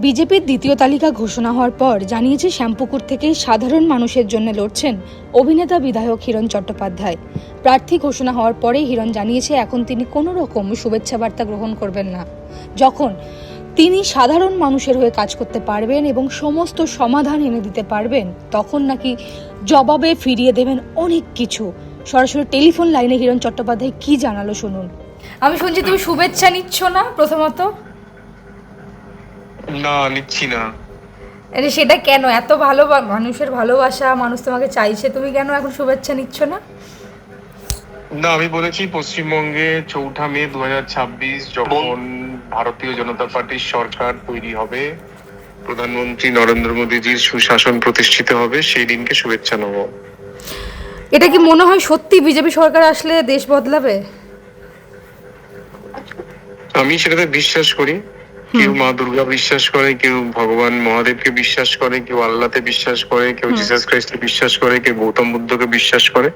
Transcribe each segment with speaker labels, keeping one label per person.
Speaker 1: বিজেপির দ্বিতীয় তালিকা ঘোষণা হওয়ার পর জানিয়েছে শ্যামপুকুর থেকেই সাধারণ মানুষের জন্য লড়ছেন অভিনেতা বিধায়ক হিরণ চট্টোপাধ্যায়। প্রার্থী ঘোষণা হওয়ার পরেই হিরণ জানিয়েছে এখন তিনি কোনো রকম শুভেচ্ছা বার্তা গ্রহণ করবেন না, যখন তিনি সাধারণ মানুষের হয়ে কাজ করতে পারবেন এবং সমস্ত সমাধান এনে দিতে পারবেন, তখন নাকি জবাবে ফিরিয়ে দেবেন অনেক কিছু। সরাসরি টেলিফোন লাইনে হিরণ চট্টোপাধ্যায় কি জানালো শুনুন। আমি শুনছি তুমি শুভেচ্ছা নিচ্ছ না, প্রথমত
Speaker 2: না, নিচ্ছি না।
Speaker 1: সেটা কেন? এত ভালো মানুষের ভালোবাসা, মানুষ তোমাকে চাইছে, তুমি কেন এখন শুভেচ্ছা নিচ্ছ না?
Speaker 2: না, আমি বলেছি পশ্চিমবঙ্গে 4 মে 2026 যখন ভারতীয় জনতা পার্টির সরকার তৈরি হবে, প্রধানমন্ত্রী নরেন্দ্র মোদীজির সুশাসন প্রতিষ্ঠিত হবে, সেই দিনকে শুভেচ্ছা নেব।
Speaker 1: এটা কি মনে হয় সত্যি বিজেপি সরকার আসলে দেশ বদলাবে?
Speaker 2: আমি সেটাতে বিশ্বাস করি। কেউ মা দুর্গা বিশ্বাস করে, কেউ ভগবান মহাদেবকে বিশ্বাস করে, কেউ আল্লাহতে বিশ্বাস করে, কেউ জিসাস খ্রিস্টকে বিশ্বাস করে, কেউ গৌতম বুদ্ধকে বিশ্বাস করে।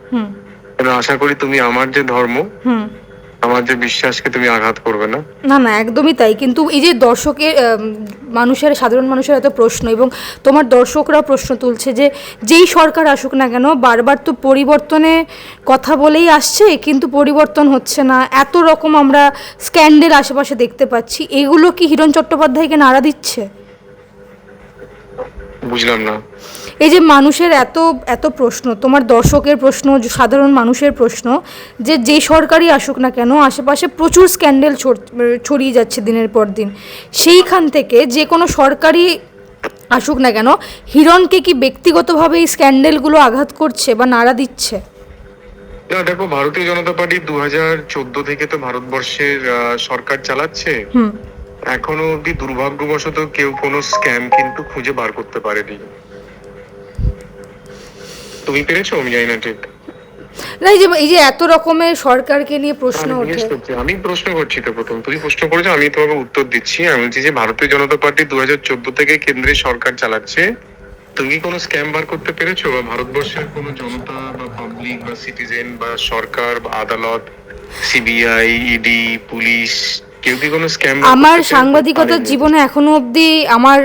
Speaker 2: আশা করি তুমি আমার যে ধর্ম, আমার যে বিশ্বাসকে তুমি আঘাত করবে না।
Speaker 1: না না, একদমই তাই। কিন্তু এই যে দর্শকের মানুষের, সাধারণ মানুষের এত প্রশ্ন, এবং তোমার দর্শকরা প্রশ্ন তুলছে যে যেই সরকার আসুক না কেন বারবার তো পরিবর্তনে কথা বলেই আসছে, কিন্তু পরিবর্তন হচ্ছে না। এত রকম আমরা স্ক্যান্ডেল আশেপাশে দেখতে পাচ্ছি, এগুলো কি হিরণ চট্টোপাধ্যায়কে নাড়া দিচ্ছে?
Speaker 2: বুঝলাম না।
Speaker 1: এই যে মানুষের এত এত প্রশ্ন, তোমার দর্শকের প্রশ্ন, সাধারণ মানুষের প্রশ্ন, যে যেই সরকারই আসুক না কেন আশেপাশে প্রচুর স্ক্যান্ডেল ছড়িয়ে যাচ্ছে দিনের পর দিন। সেইখান থেকে যে কোনো সরকারই আসুক না কেন, হিরণকে কি ব্যক্তিগতভাবে এই স্ক্যান্ডেলগুলো আঘাত করছে বা নাড়া দিচ্ছে?
Speaker 2: না, দেখো, ভারতীয় জনতা পার্টি 2014 থেকে তো ভারতবর্ষের সরকার চালাচ্ছে। এখনো অব্দি দুর্ভাগ্যবশত কেউ কোনো স্ক্যাম কিন্তু খুঁজে বার করতে পারেনি। তুমি পেরেছো? আমি জানি না ঠিক।
Speaker 1: না, এই যে এত রকমের সরকারকে নিয়ে প্রশ্ন ওঠে।
Speaker 2: আমি প্রশ্ন করছি তো, প্রথম তুমি প্রশ্ন করেছো, আমি তোমাকে উত্তর দিচ্ছি। আমি বলছি যে ভারতীয় জনতা পার্টি 2014 থেকে কেন্দ্রের সরকার চালাচ্ছে। তুমি কি কোনো স্ক্যাম বার করতে পেরেছো? বা ভারতবর্ষের কোনো জনতা বা পাবলিক বা সিটিজেন বা সরকার বা আদালত, সিবিআই, ইডি, পুলিশ, কেউ কি কোনো স্ক্যাম?
Speaker 1: আমার সাংবাদিকতার জীবনে এখনো অবধি আমার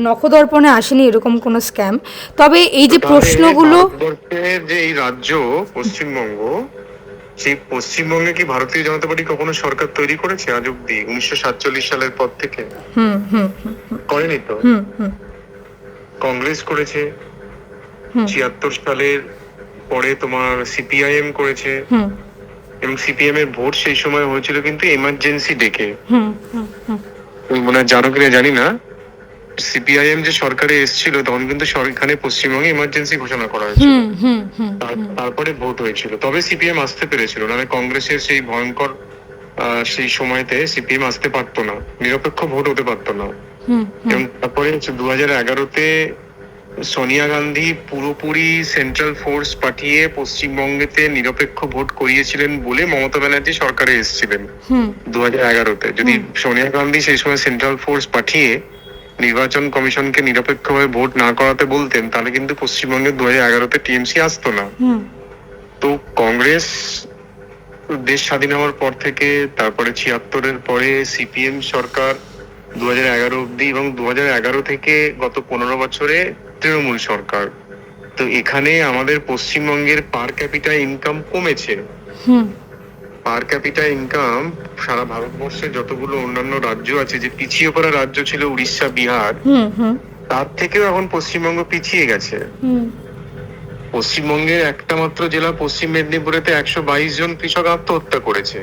Speaker 1: নখদর্পণে আসেনি এরকম কোনো স্ক্যাম। তবে এই যে প্রশ্নগুলো,
Speaker 2: যে এই রাজ্য পশ্চিমবঙ্গ, সেই পশ্চিমবঙ্গে কি ভারতীয় জনতা পার্টি কখনো সরকার তৈরি করেছে আজ অব্দি? 1947 সালের পর থেকে করেনি তো। কংগ্রেস করেছে, 76 সালের পরে তোমার সিপিআইএম করেছে, এবং সিপিএম এর ভোট সেই সময় হয়েছিল কিন্তু এমার্জেন্সি ডেকে। মানে জানো কিনা জানি না, সিপিআইএম যে সরকারে এসেছিল তখন কিন্তু এখানে পশ্চিমবঙ্গে এমার্জেন্সি ঘোষণা করা হয়েছিল, তারপরে ভোট হয়েছিল, তবে সিপিএম আসতে পেরেছিল। মানে কংগ্রেসের সেই ভয়ঙ্কর সেই সময়তে সিপিএম আসতে পারতো না, নিরপেক্ষ ভোট হতে পারতো না। এবং তারপরে 2011-তে সোনিয়া গান্ধী পুরোপুরি সেন্ট্রাল ফোর্স পাঠিয়ে পশ্চিমবঙ্গেতে নিরপেক্ষ ভোট করিয়েছিলেন বলে মমতা ব্যানার্জি সরকারে এসেছিলেন 2011-তে। যদি সোনিয়া গান্ধী সেই সময় সেন্ট্রাল ফোর্স পাঠিয়ে নির্বাচন কমিশনকে নিরপেক্ষভাবে ভোট না করাতে বলতেন, তাহলে কিন্তু পশ্চিমবঙ্গে 2011-তে টিএমসি আসতো না। তো কংগ্রেস দেশ স্বাধীন হওয়ার পর থেকে, তারপরে 76-এর পরে সিপিএম সরকার 2011 অব্দি, এবং 2011 থেকে গত 15 বছরে তৃণমূল সরকার। তো এখানে আমাদের পশ্চিমবঙ্গের পার ক্যাপিটা ইনকাম কমেছে। পার ক্যাপিটা ইনকাম সারা ভারতবর্ষে যতগুলো অন্যান্য রাজ্য আছে, যে পিছিয়ে পড়া রাজ্য ছিল উড়িষ্যা, বিহার, তার থেকেও এখন পশ্চিমবঙ্গ পিছিয়ে গেছে। পশ্চিমবঙ্গের একটা মাত্র জেলা পশ্চিম মেদিনীপুরেতে 122 জন কৃষক আত্মহত্যা করেছে।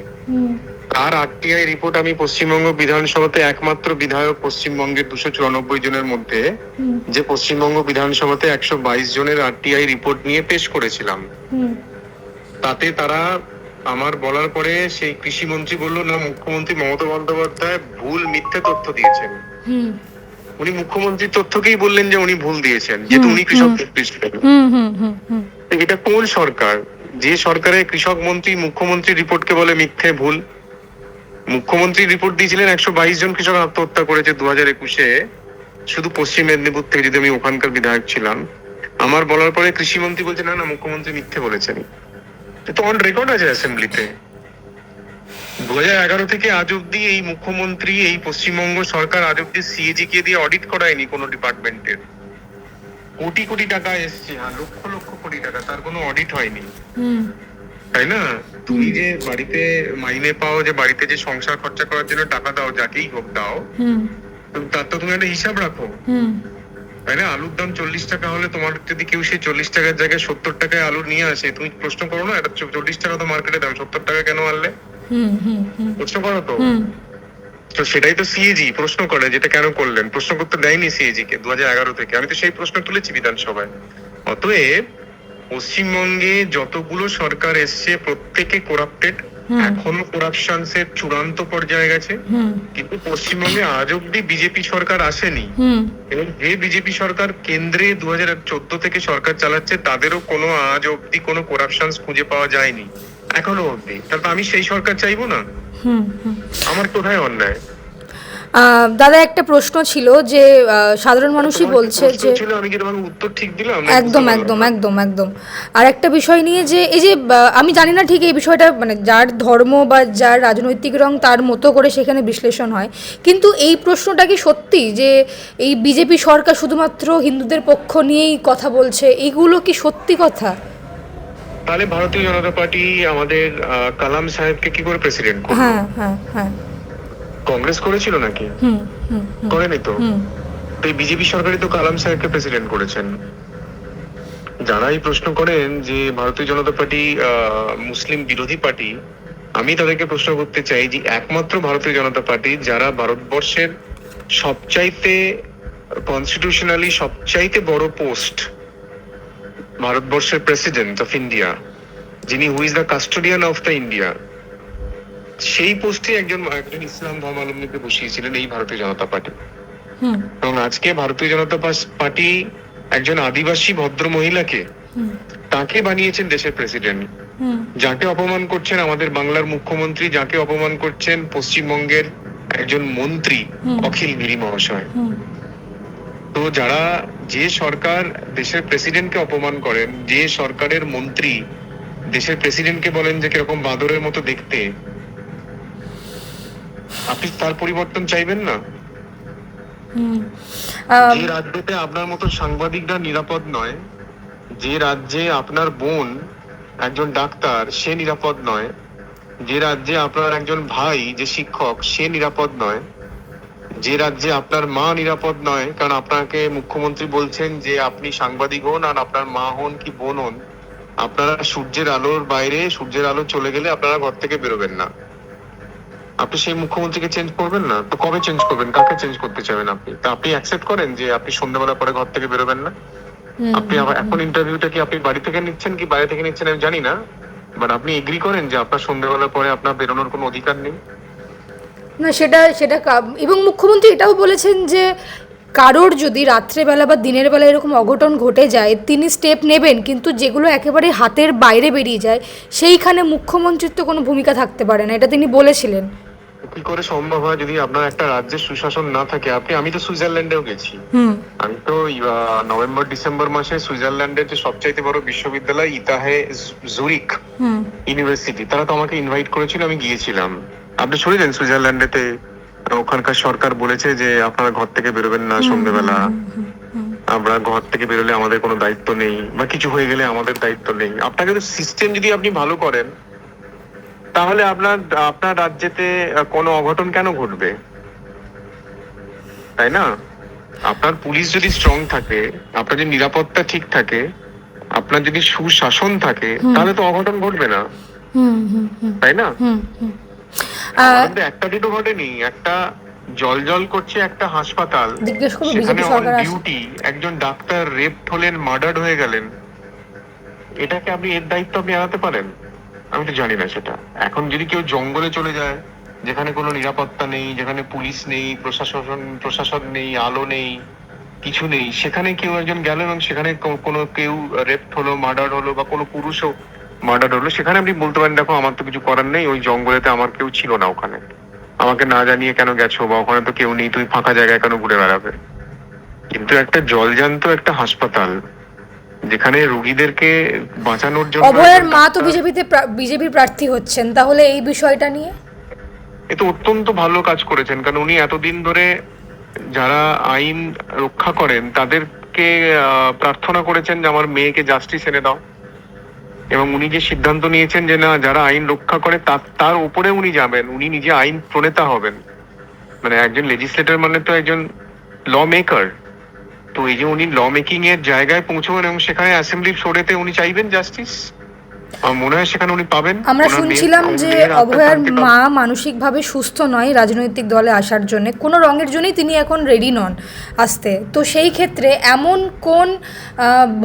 Speaker 2: তার আরটিআই রিপোর্ট আমি পশ্চিমবঙ্গ বিধানসভাতে একমাত্র বিধায়ক পশ্চিমবঙ্গের 294 জনের মধ্যে, যে পশ্চিমবঙ্গ বিধানসভাতে 122 জনের আরটিআই রিপোর্ট নিয়ে পেশ করেছিলাম। তাতে তারা আমার বলার পরে সেই কৃষিমন্ত্রী বলল, না, মুখ্যমন্ত্রী মমতা বন্দ্যোপাধ্যায় ভুল মিথ্যে তথ্য দিয়েছেন। উনি মুখ্যমন্ত্রীর তথ্যকেই বললেন যে উনি ভুল দিয়েছেন, যেহেতু উনি কৃষক। এটা কোন সরকার, যে সরকারে কৃষক মন্ত্রী মুখ্যমন্ত্রীর রিপোর্টকে বলে মিথ্যে, ভুল? মুখ্যমন্ত্রী রিপোর্ট দিয়েছিলেন 122 জন কৃষক আত্মহত্যা করেছে 2021-এ, শুধু পশ্চিম মেদিনীপুর থেকে, যদি আমি ওখানকার বিধায়ক ছিলাম। আমার বলার পরে কৃষিমন্ত্রী বলছে না না, মুখ্যমন্ত্রী মিথ্যে বলেছেন। তো অন রেকর্ড আছে অ্যাসেম্বলিতে। 2011 থেকে আজ অব্দি এই মুখ্যমন্ত্রী, এই পশ্চিমবঙ্গ সরকার আজ অব্দি সিএজি কে দিয়ে অডিট করায়নি কোনো ডিপার্টমেন্টের। কোটি কোটি টাকা এসছে, লক্ষ লক্ষ কোটি টাকা, তার কোনো অডিট হয়নি, তাই না? তুমি যে বাড়িতে মাইনে পাও, যে বাড়িতে যে সংসার খরচা করার জন্য টাকা দাও, যাকেই হোক দাও, তার তো তুমি একটা হিসাব রাখো, তাই না? আলুর দাম 40 টাকা হলে তোমার যদি কেউ সেই 40 টাকার জায়গায় 70 টাকায় আলু নিয়ে আসে, তুমি প্রশ্ন করো না এটা 40 টাকা তো মার্কেটে দাম, 70 টাকা কেন আনলে? প্রশ্ন করো তো। তো সেটাই তো সিএজি প্রশ্ন করে, যেটা কেন করলেন, প্রশ্ন করতে দেয়নি সিএজি কে 2011 থেকে। আমি তো সেই প্রশ্ন তুলেছি বিধানসভায়। অতএব পশ্চিমবঙ্গে যতগুলো সরকার এসছে প্রত্যেকে করাপ্টেড, এখনো করাপশনস এর চূড়ান্ত পর্যায়ে গেছে, কিন্তু পশ্চিমবঙ্গে আজ অব্দি বিজেপি সরকার আসেনি। এবং যে বিজেপি সরকার কেন্দ্রে 2014 থেকে সরকার চালাচ্ছে, তাদেরও কোনো আজ অব্দি কোনো করাপশনস খুঁজে পাওয়া যায়নি এখনো অব্দি। তাহলে আমি সেই সরকার চাইবো না? আমার কোথায় অন্যায়?
Speaker 1: দাদা একটা প্রশ্ন ছিল যে সাধারণ মানুষই বলছে যে
Speaker 2: আমি কি তোমাকে উত্তর ঠিক দিলাম?
Speaker 1: একদম একদম একদম একদম। আর একটা বিষয় নিয়ে যে এই যে আমি জানি না ঠিক এই বিষয়টা, মানে যার ধর্ম বা যার রাজনৈতিক রং তার মতো করে সেখানে বিশ্লেষণ হয়, কিন্তু এই প্রশ্নটা কি সত্যি যে এই বিজেপি সরকার শুধুমাত্র হিন্দুদের পক্ষ নিয়েই কথা বলছে, এইগুলো কি সত্যি কথা?
Speaker 2: তাহলে ভারতীয় জনতা পার্টি আমাদের কালাম সাহেবকে কি করে প্রেসিডেন্ট করলো?
Speaker 1: হ্যাঁ হ্যাঁ হ্যাঁ।
Speaker 2: কংগ্রেস করেছিল নাকি? করেনি তো। তো এই বিজেপি সরকারই তো কালাম সাহেবকে প্রেসিডেন্ট করেছেন। যারা এই প্রশ্ন করেন যে ভারতীয় জনতা পার্টি মুসলিম বিরোধী পার্টি, আমি তাদেরকে প্রশ্ন করতে চাই যে একমাত্র ভারতীয় জনতা পার্টি যারা ভারতবর্ষের সবচাইতে কনস্টিটিউশনালি সবচাইতে বড় পোস্ট, ভারতবর্ষের প্রেসিডেন্ট অফ ইন্ডিয়া, যিনি who is the custodian of the India, সেই পোস্টে একজন ইসলাম ধর্মাবলম্বীকে বসিয়েছিলেন এই ভারতীয় জনতা পার্টি। এবং আজকে ভারতীয় জনতা পার্টি একজন আদিবাসী ভদ্র মহিলাকে, তাকে বানিয়েছেন দেশের প্রেসিডেন্ট। যাকে অপমান করছেন আমাদের বাংলার মুখ্যমন্ত্রী, যাকে অপমান করছেন পশ্চিমবঙ্গের একজন মন্ত্রী অখিল গিরি মহাশয়। তো যারা, যে সরকার দেশের প্রেসিডেন্টকে অপমান করেন, যে সরকারের মন্ত্রী দেশের প্রেসিডেন্টকে বলেন যে কিরকম বাঁদরের মতো দেখতে, আপনি তার পরিবর্তন চাইবেন না? যে রাজ্যতে আপনার মতো সাংবাদিকরা নিরাপদ নয়, যে রাজ্যে আপনার বোন একজন ডাক্তার সে নিরাপদ নয়, যে রাজ্যে আপনার একজন ভাই যে শিক্ষক সে নিরাপদ নয়, যে রাজ্যে আপনার মা নিরাপদ নয়, কারণ আপনাকে মুখ্যমন্ত্রী বলছেন যে আপনি সাংবাদিক হন আর আপনার মা হন কি বোন হন, আপনারা সূর্যের আলোর বাইরে, সূর্যের আলো চলে গেলে আপনারা ঘর থেকে বেরোবেন না, আপনি সেই মুখ্যমন্ত্রীকে চেঞ্জ করবেন না? তো কবে চেঞ্জ করবেন? কাকে চেঞ্জ করতে চাবেন আপনি? তা আপনি অ্যাকসেপ্ট করেন যে আপনি সন্ধ্যাবেলা পরে ঘর থেকে বেরোবেন না? আপনি এখন ইন্টারভিউটা কি আপনি বাড়ি থেকে নিচ্ছেন কি বাইরে থেকে নিচ্ছেন আমি জানি না, বাট আপনি এগ্রি করেন যে আপনার সন্ধ্যাবেলা পরে আপনার বেরোনোর কোনো অধিকার নেই?
Speaker 1: না, সেটা সেটা এবং মুখ্যমন্ত্রী এটাও বলেছেন যে কারোর যদি রাত্রেবেলা বা দিনের বেলা এরকম অঘটন ঘটে যায় তিনি স্টেপ নেবেন, কিন্তু যেগুলো একেবারে হাতের বাইরে বেরিয়ে যায় সেইখানে মুখ্যমন্ত্রীর তো কোনো ভূমিকা থাকতে পারে না, এটা তিনি বলেছিলেন।
Speaker 2: কি করে সম্ভব হয় যদি আপনার একটা রাজ্যের সুশাসন না থাকে? আমি তো সুইজারল্যান্ডেও গেছি, আমি তো নভেম্বর ডিসেম্বর মাসে সুইজারল্যান্ডের যে সবচাইতে বড় বিশ্ববিদ্যালয় ইতাহে জুরিক ইউনিভার্সিটি, তারা তো আমাকে ইনভাইট করেছিল, আমি গিয়েছিলাম। আপনি শুনেছেন সুইজারল্যান্ডেতে ওখানকার সরকার বলেছে যে আপনারা ঘর থেকে বেরোবেন না সন্ধ্যেবেলা, আমরা ঘর থেকে বেরোলে আমাদের কোনো দায়িত্ব নেই, বা কিছু হয়ে গেলে আমাদের দায়িত্ব নেই। আপনাকে তো সিস্টেম যদি আপনি ভালো করেন তাহলে আপনার রাজ্যেতে কোনো অঘটন কেন ঘটবে, তাই না? আপনার পুলিশ যদি স্ট্রং থাকে, আপনার যদি নিরাপত্তা ঠিক থাকে, আপনার যদি সুশাসন থাকে, তাহলে তো অঘটন ঘটবে না, তাই না? একটা দুটো ঘটেনি, একটা জল করছে একটা হাসপাতাল, সেখানে অন ডিউটি একজন ডাক্তার রেপ হলেন, মার্ডার হয়ে গেলেন, এটাকে আপনি এর দায়িত্ব আপনি এড়াতে পারেন? আমি তো জানি না সেটা। এখন যদি কেউ জঙ্গলে চলে যায়, যেখানে কোনো নিরাপত্তা নেই, যেখানে পুলিশ নেই, প্রশাসন নেই, আলো নেই, কিছু নেই, সেখানে কেউ একজন গেল এবং সেখানে কোনো কেউ রেপ হলো, মার্ডার হলো, বা কোনো পুরুষও মার্ডার হলো, সেখানে আপনি বলতে পারেন দেখো আমার তো কিছু করার নেই, ওই জঙ্গলেতে আমার কেউ ছিল না, ওখানে আমাকে না জানিয়ে কেন গেছো, বা ওখানে তো কেউ নেই, তুমি ফাঁকা জায়গায় কেন ঘুরে বেড়াবে? কিন্তু একটা জলজান্ত একটা হাসপাতাল যেখানে রোগীদেরকে বাঁচানোর জন্য,
Speaker 1: অভয়ের মা তো বিজেপির প্রার্থী হচ্ছেন, তাহলে এই বিষয়টা নিয়ে
Speaker 2: এ তো অত্যন্ত ভালো কাজ করেছেন, কারণ উনি এতদিন ধরে যারা আইন রক্ষা করেন তাদেরকে প্রার্থনা করেছেন যে আমার মেয়েকে জাস্টিস এনে দাও, এবং উনি যে সিদ্ধান্ত নিয়েছেন যে না, যারা আইন রক্ষা করে তার উপরে উনি যাবেন, উনি নিজে আইন প্রণেতা হবেন। মানে একজন লেজিসলেটর মানে তো একজন ল মেকার। তো এই যে উনি ল মেকিং এর জায়গায় পৌঁছবেন এবং সেখানে অ্যাসেম্বলি ফ্লোরেতে উনি চাইবেন জাস্টিস, আমার মনে হয় সেখানে উনি পাবেন।
Speaker 1: আমরা
Speaker 2: ওনার
Speaker 1: শুনছিলাম যে
Speaker 2: মেয়ের আত্মার
Speaker 1: অভয়ার
Speaker 2: শান্তি পাবেন।
Speaker 1: মা মানসিকভাবে সুস্থ নয় রাজনৈতিক দলে আসার জন্য, কোনো রঙের জন্যই তিনি এখন রেডি নন আসতে। তো সেই ক্ষেত্রে এমন কোন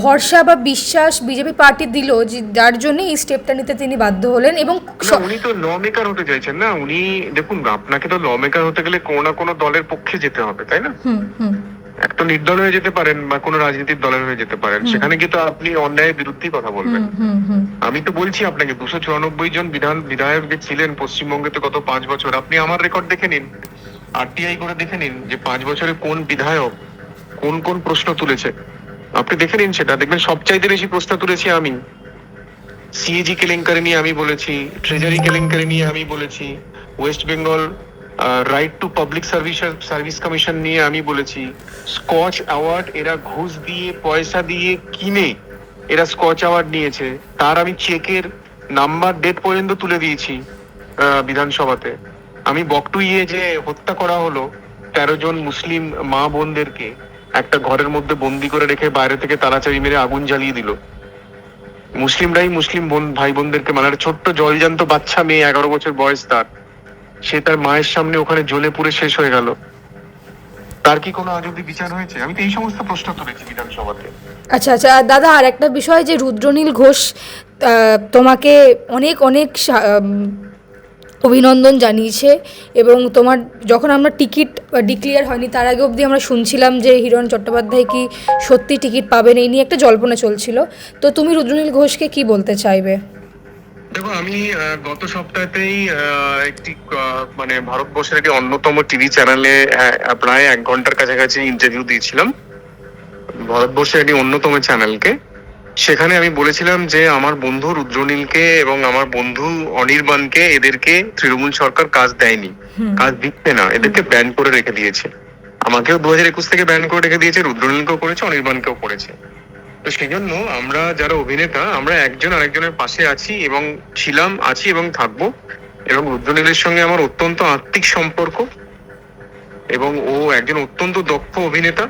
Speaker 1: ভরসা বা বিশ্বাস বিজেপি পার্টি দিল যে যার জন্য এই স্টেপটা নিতে তিনি বাধ্য হলেন? এবং
Speaker 2: না, উনি তো ল মেকার হতে চাইছেন না। উনি দেখুন, আপনাকে তো ল মেকার হতে গেলে কোনো না কোনো দলের পক্ষে যেতে হবে, তাই না?
Speaker 1: হুম হুম
Speaker 2: একটা নির্দল হয়ে যেতে পারেন বা কোনো রাজনীতির দলের হয়ে যেতে পারেন, সেখানে কিন্তু আপনি অন্যায়ের বিরুদ্ধেই কথা বলবেন। আমি তো বলছি আপনাকে 294 জন বিধায়ক যে ছিলেন পশ্চিমবঙ্গে তো গত 5 বছর, আপনি আমার রেকর্ড দেখে নিন, আরটিআই করে দেখে নিন যে 5 বছরে কোন বিধায়ক কোন কোন প্রশ্ন তুলেছে। আপনি দেখে নিন, সেটা দেখবেন সবচাইতে বেশি প্রশ্ন তুলেছি আমি। সিএজি কেলেঙ্কারি নিয়ে আমি বলেছি, ট্রেজারি কেলেঙ্কারি নিয়ে আমি বলেছি, West Bengal right to public service commission নিয়ে আমি বলেছি, স্কচ অ্যাওয়ার্ড এরা ঘুষ দিয়ে পয়সা দিয়ে কিনে এরা স্কচ অ্যাওয়ার্ড নিয়েছে, তার আমি চেকের নাম্বার ডেট পর্যন্ত তুলে দিয়েছি বিধানসভাতে। আমি বকটুইয়ে যে হত্যা করা হলো 13 জন মুসলিম মা বোনদেরকে একটা ঘরের মধ্যে বন্দি করে রেখে বাইরে থেকে তালাচাবি মেরে আগুন জ্বালিয়ে দিল। মুসলিমরাই মুসলিম ভাই বোনদেরকে, মানে একটা ছোট্ট জলজান্ত বাচ্চা মেয়ে 11 বছর বয়স তার, সে তার মায়ের সামনে ওখানে জ্বলে পুড়ে শেষ হয়ে গেল। তার কি কোনো আজ অব্দি বিচার হয়েছে? আমি তো এই সমস্ত প্রশ্ন তুলেছি বিধানসভাতে।
Speaker 1: আচ্ছা আচ্ছা দাদা, আর একটা বিষয় যে রুদ্রনীল ঘোষ তোমাকে অনেক অনেক অভিনন্দন জানিয়েছে, এবং তোমার যখন আমরা টিকিট ডিক্লিয়ার হয়নি তার আগে অবধি আমরা শুনছিলাম যে হিরণ চট্টোপাধ্যায় কি সত্যি টিকিট পাবেন, এই নিয়ে একটা জল্পনা চলছিল। তো তুমি রুদ্রনীল ঘোষকে কি বলতে চাইবে?
Speaker 2: দেখো, আমি গত সপ্তাহতেই একটি মানে ভারতবর্ষের একটি অন্যতম টিভি চ্যানেলে প্রায় 1 ঘন্টার কাছাকাছি ইন্টারভিউ দিয়েছিলাম, ভারতবর্ষের একটি অন্যতম চ্যানেলকে। সেখানে আমি বলেছিলাম যে আমার বন্ধু রুদ্রনীলকে এবং আমার বন্ধু অনির্বাণকে, এদেরকে তৃণমূল সরকার কাজ দেয়নি, কাজ দিচ্ছে না, এদেরকে ব্যান করে রেখে দিয়েছে। আমাকেও 2021 থেকে ব্যান করে রেখে দিয়েছে, রুদ্রনীলকেও করেছে, অনির্বাণকেও করেছে। তো সেই জন্য আমরা যারা অভিনেতা, আমরা একজন আরেকজনের পাশে আছি এবং ছিলাম, আছি এবং থাকবো। এবং রুদ্রনীলের সঙ্গে আমার অত্যন্ত আত্মিক সম্পর্ক, এবং ও একজন অত্যন্ত দক্ষ অভিনেতা,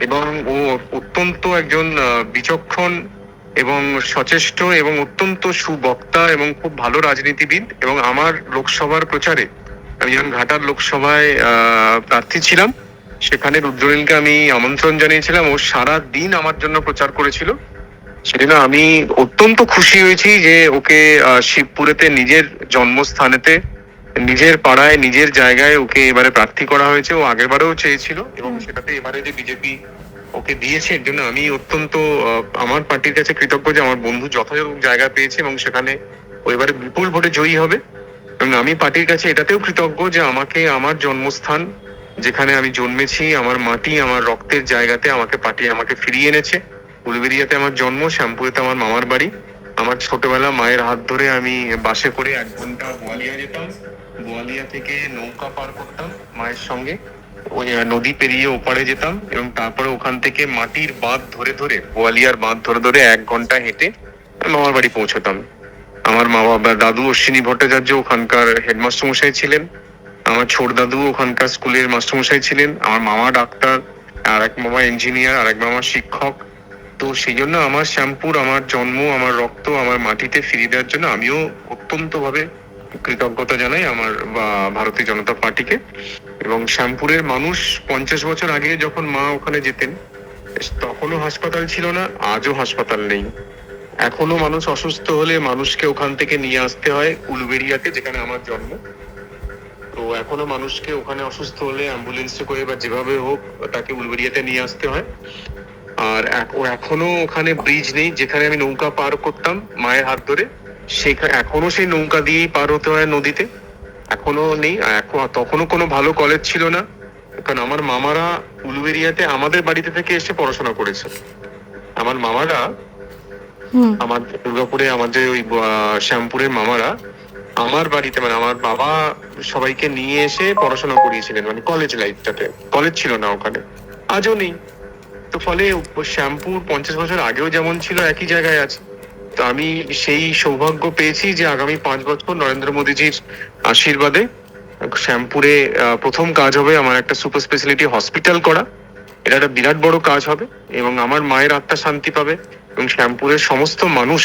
Speaker 2: এবং ও অত্যন্ত একজন বিচক্ষণ এবং সচেষ্ট এবং অত্যন্ত সুবক্তা এবং খুব ভালো রাজনীতিবিদ। এবং আমার লোকসভার প্রচারে, আমি যখন ঘাটার লোকসভায় প্রার্থী ছিলাম, সেখানে রুদ্রনীলকে আমি আমন্ত্রণ জানিয়েছিলাম, ও সারা দিন আমার জন্য প্রচার করেছিল। সেজন্য আমি অত্যন্ত খুশি হয়েছি যে ওকে শিবপুরেতে নিজের জন্মস্থানেতে, নিজের পাড়ায়, নিজের জায়গায় ওকে এবারে প্রার্থী করা হয়েছে। ও আগেরবারেও চেয়েছিল এবং সেটাতে এবারে যে বিজেপি ওকে দিয়েছে, এর জন্য আমি অত্যন্ত আমার পার্টির কাছে কৃতজ্ঞ যে আমার বন্ধু যথাযথ জায়গা পেয়েছে এবং সেখানে ও এবারে বিপুল ভোটে জয়ী হবে। এবং আমি পার্টির কাছে এটাতেও কৃতজ্ঞ যে আমাকে আমার জন্মস্থান, যেখানে আমি জন্মেছি, আমার মাটি, আমার রক্তের জায়গাতে আমাকে পার্টি আমাকে ফিরিয়ে এনেছে। উলুবেড়িয়াতে আমার জন্ম, শ্যামপুরেতে আমার মামার বাড়ি। আমার ছোটবেলা মায়ের হাত ধরে আমি বাসে করে 1 ঘন্টা বোয়ালিয়া যেতাম, বোয়ালিয়া থেকে নৌকা পার করতাম মায়ের সঙ্গে, ওই নদী পেরিয়ে ওপারে যেতাম, এবং তারপরে ওখান থেকে মাটির বাঁধ ধরে ধরে, বোয়ালিয়ার বাঁধ ধরে ধরে 1 ঘন্টা হেঁটে মামার বাড়ি পৌঁছতাম। আমার মা বাবা, দাদু অশ্বিনী ভট্টাচার্য ওখানকার হেডমাস্টার মশাই ছিলেন, আমার ছোট দাদু ওখানকার স্কুলের মাস্টারমশাই ছিলেন, আমার মামা ডাক্তার, আর এক মামা ইঞ্জিনিয়ার, আর এক মামা শিক্ষক। তো সেই জন্য আমার শ্যামপুর, আমার জন্ম, আমার রক্ত, আমার মাটিতে ফিরিয়ে দেওয়ার জন্য আমিও অত্যন্ত ভাবে কৃতজ্ঞতা জানাই আমার ভারতীয় জনতা পার্টিকে। এবং শ্যামপুরের মানুষ 50 বছর আগে যখন মা ওখানে যেতেন, তখনও হাসপাতাল ছিল না, আজও হাসপাতাল নেই। এখনো মানুষ অসুস্থ হলে মানুষকে ওখান থেকে নিয়ে আসতে হয় উলুবেড়িয়াতে, যেখানে আমার জন্ম। তো এখনো মানুষকে ওখানে অসুস্থ হলে অ্যাম্বুলেন্সে করে বা যেভাবে হোক তাকে উলুবেড়িয়াতে নিয়ে আসতে হয়। আর এখনো ওখানে ব্রিজ নেই, যেখানে আমি নৌকা পার করতাম মায়ের হাত ধরে, সেখানে এখনো সেই নৌকা দিয়েই পার হতে হয় নদীতে, এখনো নেই। তখনও কোনো ভালো কলেজ ছিল না, কারণ আমার মামারা উলুবেড়িয়াতে আমাদের বাড়িতে থেকে এসে পড়াশোনা করেছে। আমার মামারা, আমার দুর্গাপুরে আমাদের ওই শ্যামপুরের মামারা আমার বাড়িতে মানে আমার বাবা সবাইকে নিয়ে এসে পড়াশোনা করিয়েছিলেন, মানে কলেজ লাইফটাতে। কলেজ ছিল না ওখানে, আজও নেই। তো ফলে শ্যামপুর 50 বছর আগেও যেমন ছিল একই জায়গায় আছে। তো আমি সেই সৌভাগ্য পেয়েছি যে আগামী 5 বছর নরেন্দ্র মোদীজির আশীর্বাদে শ্যামপুরে প্রথম কাজ হবে আমার একটা সুপার স্পেশালিটি হসপিটাল করা। এটা একটা বিরাট বড় কাজ হবে এবং আমার মায়ের আত্মা শান্তি পাবে এবং শ্যামপুরের সমস্ত মানুষ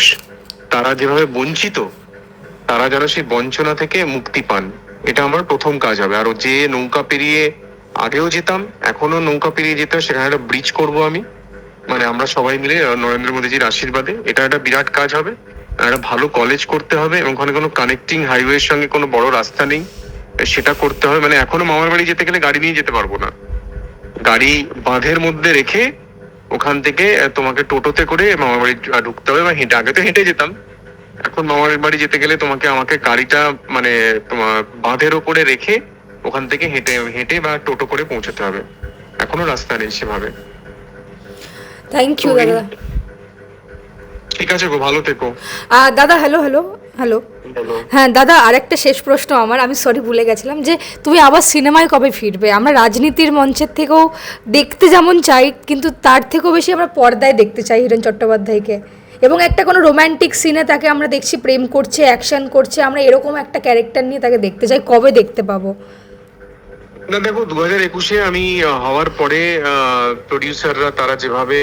Speaker 2: তারা যেভাবে বঞ্চিত, তারা যেন সেই বঞ্চনা থেকে মুক্তি পান। এটা আমার প্রথম কাজ হবে। আর যে নৌকা পেরিয়ে আগেও যেতাম, এখনো নৌকা পেরিয়ে যেতে হয়, সেখানে একটা ব্রিজ করবো আমি, মানে আমরা সবাই মিলে নরেন্দ্র মোদীজির আশীর্বাদে। এটা একটা বিরাট কাজ হবে। একটা ভালো কলেজ করতে হবে এবং ওখানে কোনো কানেক্টিং হাইওয়ের সঙ্গে কোনো বড় রাস্তা নেই, সেটা করতে হবে। মানে এখনো মামার বাড়ি যেতে গেলে গাড়ি নিয়ে যেতে পারবো না, গাড়ি বাঁধের মধ্যে রেখে ওখান থেকে তোমাকে টোটোতে করে মামার বাড়ি ঢুকতে হবে বা হেঁটে। আগে তো হেঁটে যেতাম, এখন মামার বাড়ি যেতে গেলে আমাকে গাড়িটা মানে তোমার বাঁধের ওপরে রেখে ওখান থেকে হেঁটে হেঁটে বা টোটো করে পৌঁছতে হবে। এখনো রাস্তা নেই সেভাবে।
Speaker 3: থ্যাংক ইউ দাদা।
Speaker 2: ঠিক আছে গো, ভালো থেকো।
Speaker 3: দাদা হ্যালো হ্যালো হ্যালো। হ্যাঁ দাদা, আরেকটা শেষ প্রশ্ন আমার, আমি সরি ভুলে গেছিলাম, যে তুমি আবার সিনেমায় কবে ফিরবে? আমরা রাজনীতির মঞ্চের থেকেও দেখতে যেমন চাই, কিন্তু তার থেকেও বেশি আমরা পর্দায় দেখতে চাই হিরণ চট্টোপাধ্যায়কে। এবং একটা কোনো রোম্যান্টিক সিনে তাকে আমরা দেখছি প্রেম করছে, অ্যাকশন করছে, আমরা এরকম একটা ক্যারেক্টার নিয়ে তাকে দেখতে চাই। কবে দেখতে পাবো?
Speaker 2: না দেখো, 2021-এ আমি হওয়ার পরে প্রডিউসাররা তারা যেভাবে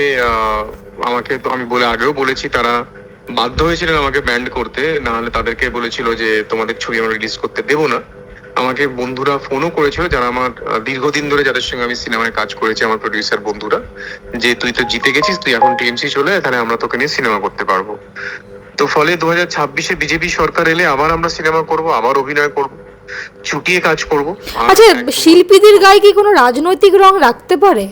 Speaker 2: আমাকে, তো আমি আগেও বলেছি, তারা বাধ্য হয়েছিলেন আমাকে ব্যান্ড করতে, না হলে তাদেরকে বলেছিল যে তোমাদের ছবি আমরা রিলিজ করতে দেবো না। আমাকে বন্ধুরা ফোনও করেছিল যারা আমার দীর্ঘদিন ধরে, যাদের সঙ্গে আমি সিনেমায় কাজ করেছি, আমার প্রডিউসার বন্ধুরা, যে তুই তো জিতে গেছিস, তুই এখন টিএমসি চলে আয়, তাহলে আমরা তোকে নিয়ে সিনেমা করতে পারবো। তো ফলে 2026-এ বিজেপি সরকার এলে আবার আমরা সিনেমা করব, আবার অভিনয় করব, চুটিয়ে কাজ করব।
Speaker 3: আচ্ছা, শিল্পীদের গায়ে কি কোনো রাজনৈতিক রং রাখতে পারে?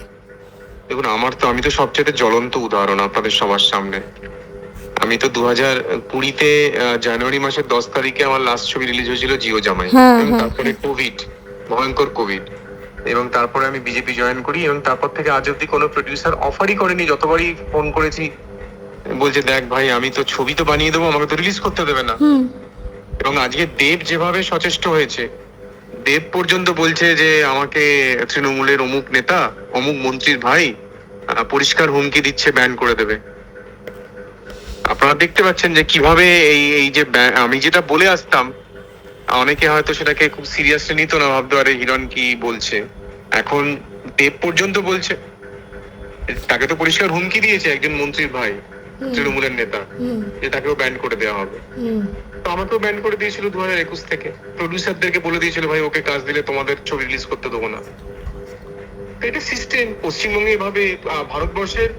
Speaker 2: দেখুন, আমি তো সবচেয়ে জ্বলন্ত উদাহরণ আপনাদের সবার সামনে। আমি তো 2020-তে জানুয়ারি মাসের 10 তারিখে আমার লাস্ট ছবি রিলিজ হয়েছিল জিও জামাই, এবং তারপরে কোভিড, ভয়ঙ্কর কোভিড, এবং তারপরে আমি বিজেপি জয়েন করি। এবং তারপর থেকে আজ অব্দি কোনো প্রডিউসার অফারই করেনি। যতবারই ফোন করেছি বলছে দেখ ভাই, আমি তো ছবি তো বানিয়ে দেবো, আমাকে তো রিলিজ করতে দেবে না। এবং আজকে দেব যেভাবে সচেষ্ট হয়েছে, দেব পর্যন্ত বলছে যে আমাকে তৃণমূলের অমুক নেতা, অমুক মন্ত্রীর ভাই পরিষ্কার হুমকি দিচ্ছে, ব্যান করে দেবে। আপনারা দেখতে পাচ্ছেন যে কিভাবে এই যে আমি যেটা বলে আসতাম, অনেকে হয়তো সেটাকে খুব সিরিয়াসলি নিত না, ভাবতো আরে হিরণ কি বলছে। এখন দেব পর্যন্ত বলছে, তাকে তো পরিষ্কার হুমকি দিয়েছে একজন মন্ত্রীর ভাই, তৃণমূলের নেতা, যে তাকেও ব্যান করে দেওয়া হবে। তো আমাকেও ব্যান করে দিয়েছিল 2021 থেকে। প্রডিউসারদেরকে বলে দিয়েছিল ভাই ওকে কাজ দিলে তোমাদের ছবি রিলিজ করতে দেবো না। এটা সিস্টেম পশ্চিমবঙ্গে এভাবে। ভারতবর্ষের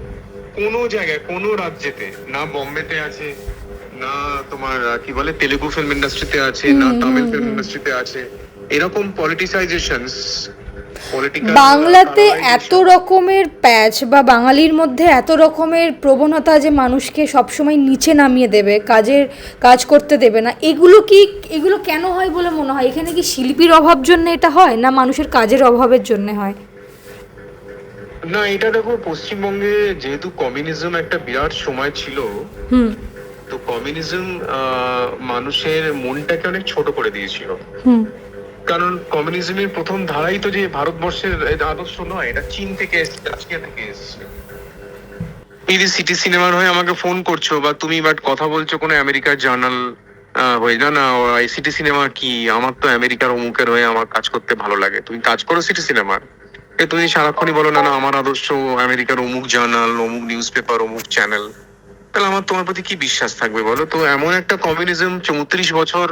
Speaker 2: কোনো জায়গায়, কোনো রাজ্যেতে, না বোম্বেতে আছে, না তোমার কি বলে তেলুগু ফিল্ম ইন্ডাস্ট্রিতে আছে, না তামিল ফিল্ম ইন্ডাস্ট্রিতে আছে এরকম পলিটিসাইজেশনস।
Speaker 3: বাংলাতে এত রকমের প্যাচ বা বাঙালির মধ্যে এত রকমের প্রবণতা যে মানুষকে সবসময় নিচে নামিয়ে দেবে, কাজ করতে দেবে না, এগুলো কেন হয় বলে মনে হয়? এখানে কি শিল্পীর অভাব জন্য এটা হয়, না মানুষের কাজের অভাবের জন্য হয়?
Speaker 2: না, এটা দেখো, পশ্চিমবঙ্গে যেহেতু কমিউনিজম একটা বিরাট সময় ছিল, তো কমিউনিজম মানুষের মনটাকে অনেক ছোট করে দিয়েছিল। কারণ কমিউনিজমের প্রথম ধারাই তো যে ভারতবর্ষের আদর্শ নয়, এটা চীন থেকে এসছে, রাশিয়া থেকে এসছে। এই যে সিটি সিনেমার হয়ে আমাকে ফোন করছো বা তুমি বাট কথা বলছো কোনো আমেরিকার জার্নাল হয়ে, না এই সিটি সিনেমা কি, আমার তো আমেরিকার অমুকের হয়ে আমার কাজ করতে ভালো লাগে। তুমি কাজ করো সিটি সিনেমার, তুমি সারাক্ষণই বলো না না আমার আদর্শ আমেরিকার অমুক জার্নাল, অমুক নিউজ পেপার, অমুক চ্যানেল, তাহলে আমার তোমার প্রতি কি বিশ্বাস থাকবে বলো? তো এমন একটা কমিউনিজম 34 বছর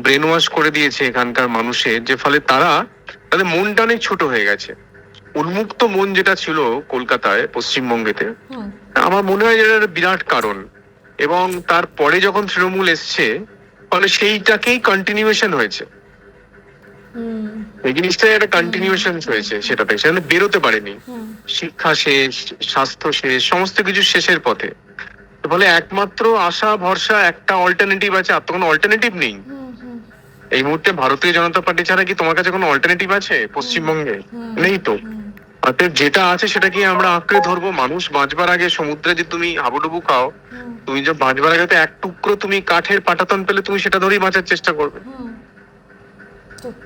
Speaker 2: ব্রেন ওয়াশ করে দিয়েছে এখানকার মানুষের, যে ফলে তাদের মনটা অনেক ছোট হয়ে গেছে। উন্মুক্ত মন যেটা ছিল কলকাতায়, পশ্চিমবঙ্গেতে, আমার মনে হয় যেটা বিরাট কারণ। এবং তারপরে যখন তৃণমূল এসছে, ফলে সেইটাকেই কন্টিনিউয়েশন হয়েছে। এই জিনিসটাই একটা কন্টিনিউয়েশন হয়েছে, সেটাতে সেখানে বেরোতে পারেনি। শিক্ষা শেষ, স্বাস্থ্য শেষ, সমস্ত কিছু শেষের পথে। ফলে একমাত্র আশা ভরসা একটা অল্টারনেটিভ আছে, আর তো কোনো অল্টারনেটিভ নেই এই মুহূর্তে। ভারতীয় জনতা পার্টি ছাড়া কি তোমার কাছে কোনো অল্টারনেটিভ আছে পশ্চিমবঙ্গে? নেই তো। অতএব যেটা আছে সেটা কি আমরা আঁকড়ে ধরবো? মানুষ বাঁচবার আগে সমুদ্রে যে তুমি হাবুডুবু খাও, তুমি যে বাঁচবার আগে তো এক টুকরো তুমি কাঠের পাটাতন পেলে তুমি সেটা ধরেই বাঁচার চেষ্টা করবে।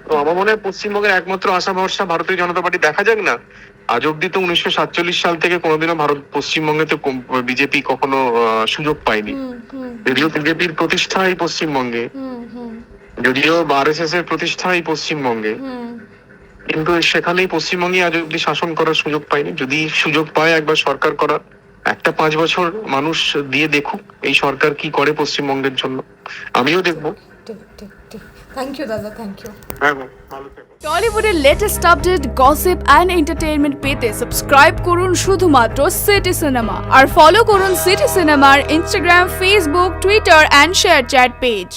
Speaker 2: তো আমার মনে হয় পশ্চিমবঙ্গের একমাত্র আশা ভরসা ভারতীয় জনতা পার্টি। দেখা যাক না, আজ অব্দি তো 1947 সাল থেকে কোনোদিনও পশ্চিমবঙ্গে তো বিজেপি কখনো সুযোগ পায়নি। যদিও বিজেপির প্রতিষ্ঠা এই পশ্চিমবঙ্গে, যদিও RSS এর প্রতিষ্ঠা এই পশ্চিমবঙ্গে, কিন্তু সেখানেই পশ্চিমবঙ্গে আজ অব্দি শাসন করার সুযোগ পায়নি। যদি সুযোগ পায় একবার সরকার করার, একটা 5 বছর মানুষ দিয়ে দেখুক এই সরকার কি করে পশ্চিমবঙ্গের জন্য। আমিও দেখবো।
Speaker 3: ঠিক ঠিক ঠিক, থ্যাংক ইউ দাদা, থ্যাংক ইউ।
Speaker 2: হ্যাঁ, ভালো থেকো।
Speaker 4: টলিউডের latest update, gossip and entertainment পেতে সাবস্ক্রাইব করুন শুধুমাত্র সিটি সিনেমা, আর ফলো করুন সিটি সিনেমার Instagram, Facebook, Twitter and ShareChat page.